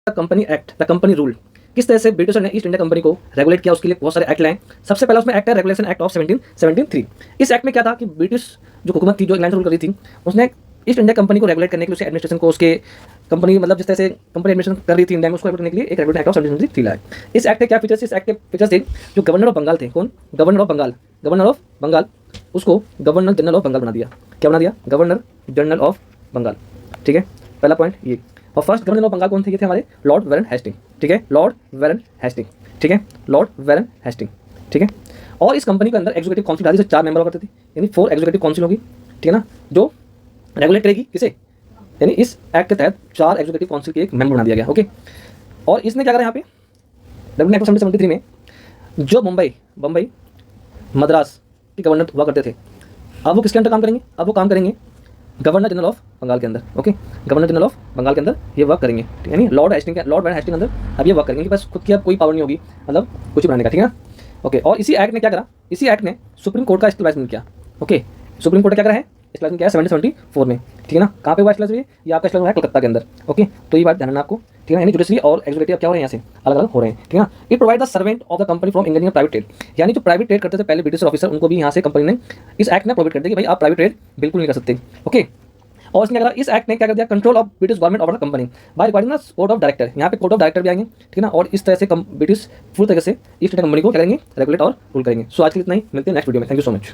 Company act, the company rule, किस तरह से ब्रिटिशर ने ईस्ट इंडिया कंपनी को रेगुलेट किया, उसके लिए बहुत सारे एक्ट लाए। सबसे पहला उसमें एक्ट है रेगुलेशन एक्ट ऑफ 1773। इस एक्ट में क्या था कि ब्रिटिश जो हुकूमत थी, जो इंग्लैंड से रूल कर रही थी, उसने ईस्ट इंडिया कंपनी को रेगुलेट करने के लिए, उसके एडमिनिस्ट्रेशन को, उसके कंपनी मतलब जिस तरह से कंपनी एडमिनिस्ट्रेशन कर रही थी इंडिया में, उसको करने के लिए एक रेगुलेशन एक्ट ऑफ 1773 लाया। इस एक्ट के क्या फीचर्स? इस एक्ट के फीचर्स थे, जो गवर्नर ऑफ बंगाल थे, कौन? गवर्नर ऑफ बंगाल, उसको गवर्नर जनरल ऑफ बंगाल बना दिया। क्या बना दिया? Governor general of Bengal. ठीक है, पहला पॉइंट ये। और फर्स्ट गवर्नर ऑफ बंगाल कौन थे? ये थे हमारे लॉर्ड वारन हेस्टिंग। ठीक है, लॉर्ड वारन हेस्टिंग। ठीक है, लॉर्ड वारन हेस्टिंग। ठीक है, और इस कंपनी के अंदर एग्जीक्यूटिव काउंसिल आदि से 4 मेंबर करते थे, यानी 4 एग्जीक्यूटिव काउंसिल होगी। ठीक है ना, जो रेगुलेट करेगी किसे? यानी इस एक्ट के तहत 4 एग्जीक्यूटिव काउंसिल के एक मेंबर बना दिया गया। ओके, और इसने क्या करा यहाँ पे रेगुलेशन एक्ट 1773 में, जो बम्बई मद्रास के गवर्नर हुआ करते थे, अब वो किसके अंदर काम करेंगे? अब वो काम करेंगे गवर्नर जनरल ऑफ बंगाल के अंदर। Okay, governor general of Bengal के अंदर ये वर्क करेंगे, यानी लॉर्ड वारन हेस्टिंग के अंदर अब ये वर्क करेंगे, कि बस खुद की अब कोई पावर नहीं होगी, मतलब कुछ बनाने का। ठीक है ना, ओके। और इसी एक्ट ने क्या करा? इसी एक्ट ने सुप्रीम कोर्ट का एस्टेब्लिशमेंट किया। ओके, सुप्रीम कोर्ट ने क्या करा है? एस्टेब्लिशमेंट किया है 1774 में। ठीक है ना, कहाँ पे हुआ एस्टेब्लिशमेंट? ये आपका एस्टेब्लिशमेंट है कलकत्ता के अंदर। ओके, तो ये बात ध्यान रखना आपको। ठीक है, यानी जुडिशरी और एग्जीक्यूटिव क्या हो रहे हैं, यहाँ से अलग अलग हो रहे हैं। ठीक है ना, it provide the servant of the company from Indian private trade, यानी जो प्राइवेट ट्रेड करते थे पहले ब्रिटिश ऑफिसर, उनको भी यहाँ से कंपनी ने इस एक्ट ने प्रोवाइड कर दिया कि भाई आप प्राइवेट ट्रेड बिल्कुल नहीं कर सकते। ओके, और इसने क्या करा? इस एक्ट ने क्या कर दिया? Control of British government over the company by recording the court of director. यहाँ पे कोर्ट ऑफ डायरेक्टर भी आएंगे। ठीक है ना, और इस तरह से ब्रिटिश पूरी तरह से ईस्ट इंडिया कंपनी को क्या करेंगे? रेगुलेट और रूल करेंगे। सो आज के लिए इतना ही, मिलते हैं नेक्स्ट वीडियो में। Thank you so much.